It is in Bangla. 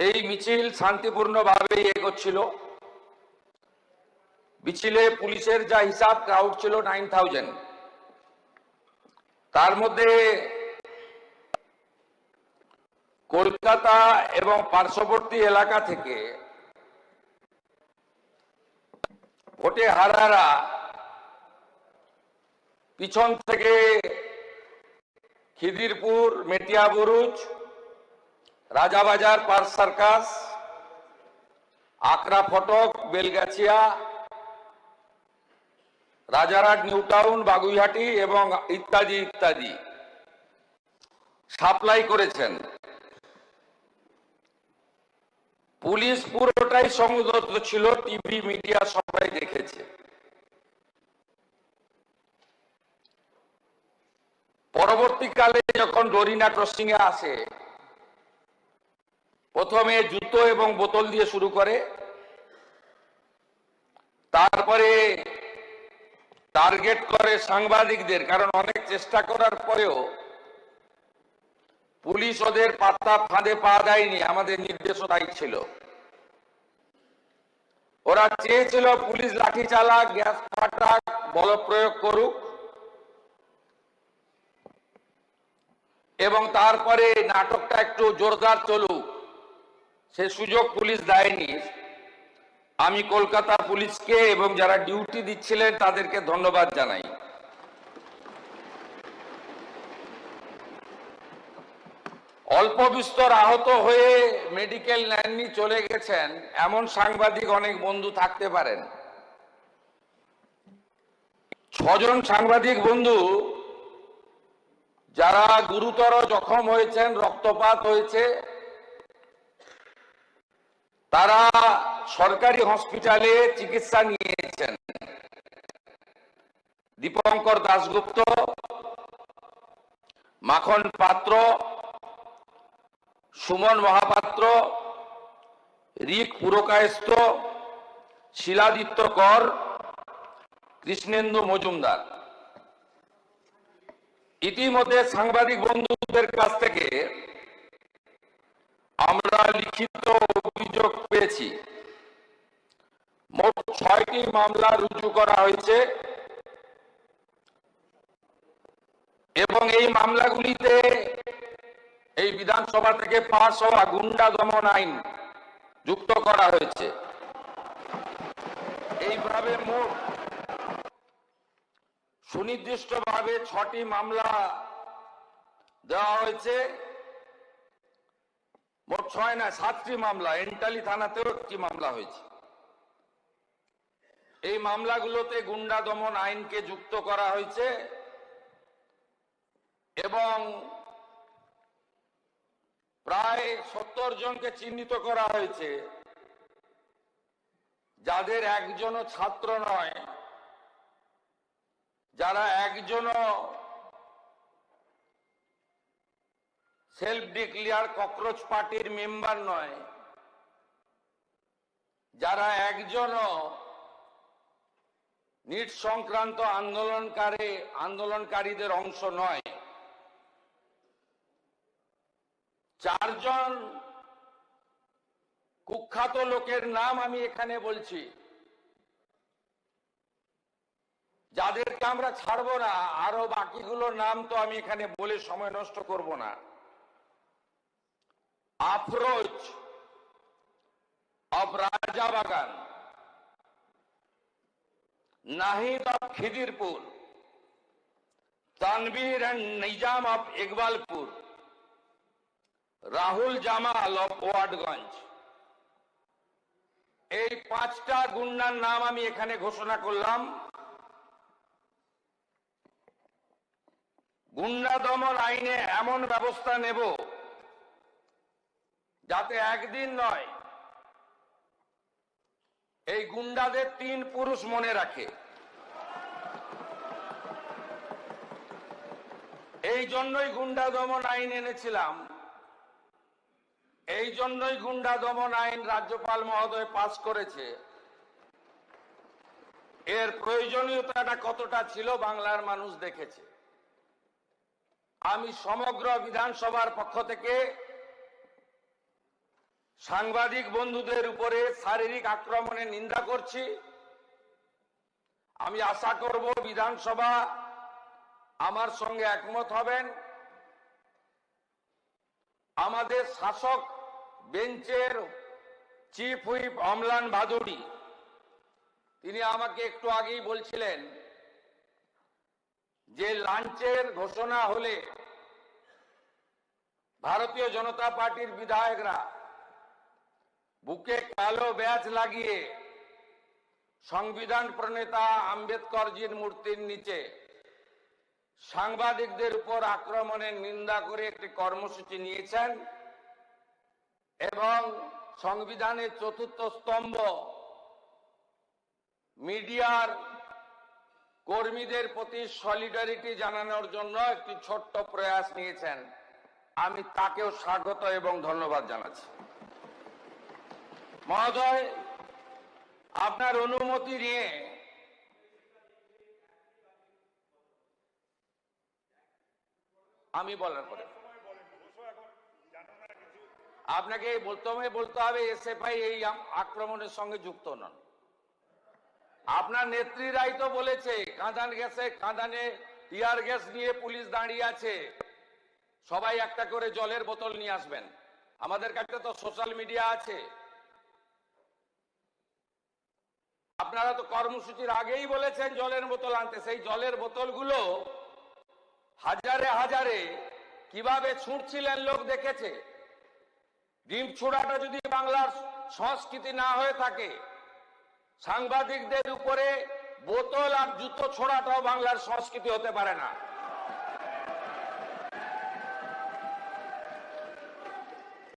এই মিছিল শান্তিপূর্ণভাবে এগোচ্ছিল। মিছিলে পুলিশের যা হিসাব ক্রাউড ছিল 9000, তার মধ্যে কলকাতা এবং পার্শ্ববর্তী এলাকা থেকে ভোটে হারারা পিছন থেকে খিদিরপুর, মেটিয়াবুরুজ, রাজাবাজার, পার্ক সার্কাস, আকরা ফটক, বেলগাছিয়া, রাজারহাট, নিউ টাউন, বাগুইহাটি এবং ইত্যাদি ইত্যাদি সাপ্লাই করেছেন। পুলিশ পুরোটাই সংযত ছিল, টিভি মিডিয়া সবাই দেখেছে। পরবর্তীকালে যখন ডোরিনা ক্রসিং এ আসে, প্রথমে জুতো এবং বোতল দিয়ে শুরু করে, তারপরে টার্গেট করে সাংবাদিকদের, কারণ অনেক চেষ্টা করার পরেও পুলিশ ওদের পাতা ফাঁদে পা দেয়নি। আমাদের নির্দেশও তাই ছিল। ওরা চেয়েছিল পুলিশ লাঠি চালাক, গ্যাস ফাটাক, বল প্রয়োগ করুক, এবং তারপরে নাটকটা একটু জোরদার চলুক। সে সুযোগ পুলিশ দেয়নি। আমি কলকাতা পুলিশকে এবং যারা ডিউটি দিচ্ছিলেন তাদেরকে ধন্যবাদ জানাই। অল্প বিস্তর আহত হয়ে মেডিকেল নেননি, চলে গেছেন এমন সাংবাদিক অনেক বন্ধু থাকতে পারেন। 6 জন সাংবাদিক বন্ধু যারা গুরুতর জখম হয়েছেন, রক্তপাত হয়েছে, তারা সরকারি হসপিটালে চিকিৎসা নিয়েছেন। দীপঙ্কর দাশগুপ্ত, মাখন পাত্র, সুমন মহাপাত্র, রিক পুরকায়স্থ, শিলাদিত্য কর, কৃষ্ণেন্দু মজুমদার। ইতিমধ্যে সাংবাদিক বন্ধুদের কাছ থেকে আমরা লিখিত অভিযোগ পেয়েছি। মোট 6টি মামলা রুজু করা হয়েছে এবং এই মামলাগুলিতে এই বিধানসভা থেকে পাস হওয়া গুন্ডা দমন আইন যুক্ত করা হয়েছে। এইভাবে মোট সুনির্দিষ্টভাবে 6টি মামলা দেওয়া হয়েছে। মোট 6 না 7টি মামলা, এন্টালি থানাতেও একটি মামলা হয়েছে। এই মামলাগুলোতে গুন্ডা দমন আইনকে যুক্ত করা হয়েছে এবং প্রায় 70 জনকে চিহ্নিত করা হয়েছে, যাদের একজনও ছাত্র নয়, যারা একজনও সেলফ ডিক্লেয়ার ককরোচ পার্টির মেম্বার নয়, যারা একজনও নিট সংক্রান্ত আন্দোলনকারীদের অংশ নয়। 4 জন কুখ্যাত লোকের নাম আমি এখানে বলছি, যাদেরকে আমরা ছাড়বো না। আরো বাকিগুলোর নাম তো আমি এখানে বলে সময় নষ্ট করব না। Afroz of Rajabagan, Nahid of Khidirpur, Tanvir and Nizam of Iqbalpur, Rahul Jamal of Watganj. এই 5টা গুন্ডার নাম আমি এখানে ঘোষণা করলাম। গুন্ডা দমন আইনে এমন ব্যবস্থা নেব যাতে একদিন নয়, এই গুন্ডাদের 3 পুরুষ মনে রাখে। এই জন্যই গুন্ডা দমন আইন এনেছিলাম। এই জন্যই গুন্ডা দমন আইন রাজ্যপাল মহোদয় পাস করেছে। এর প্রয়োজনীয়তাটা কতটা ছিল বাংলার মানুষ দেখেছে। আমি সমগ্র বিধানসভার পক্ষ থেকে সাংবাদিক বন্ধুদের উপরে শারীরিক আক্রমণের নিন্দা করছি। আমি আশা করব বিধানসভা আমার সঙ্গে একমত হবেন। আমাদের শাসক বেঞ্চের চিফ হুইপ অমলান ভাদুড়ি তিনি আমাকে একটু আগেই বলছিলেন যে লাঞ্চের ঘোষণা হলে ভারতীয় জনতা পার্টির বিধায়করা বুকে কালো ব্যাজ লাগিয়ে সংবিধান প্রণেতা আম্বেদকরজির মূর্তির নিচে সাংবাদিকদের উপর আক্রমণের নিন্দা করে একটি কর্মসূচি নিয়েছেন এবং সংবিধানের চতুর্থ স্তম্ভ মিডিয়ার কর্মীদের প্রতি সলিডারিটি জানানোর জন্য একটি ছোট্ট প্রয়াস নিয়েছেন। আমি তাকেও স্বাগত এবং ধন্যবাদ জানাচ্ছি। মহোদয়, আপনার অনুমতি নিয়ে আমি বলার পরে আপনাকে বলতে হবে এসএফআই এই আক্রমণের সঙ্গে যুক্ত নন। আপনার নেত্রীরাই তো বলেছে কাঁদানে টিয়ার গ্যাস নিয়ে পুলিশ দাঁড়িয়ে আছে, সবাই একটা করে জলের বোতল নিয়ে আসবেন। আমাদের কাছে তো সোশ্যাল মিডিয়া আছে। আপনারা তো কর্মসূচির আগেই বলেছেন জলের বোতল আনতে। সেই জলের বোতলগুলো হাজারে হাজারে কিভাবে ছুঁড়ছিলেন লোক দেখেছে। ডিম ছোড়াটা যদি বাংলার সংস্কৃতি না হয়ে থাকে, সাংবাদিকদের উপরে বোতল আর জুতো ছোড়াটাও বাংলার সংস্কৃতি হতে পারে না।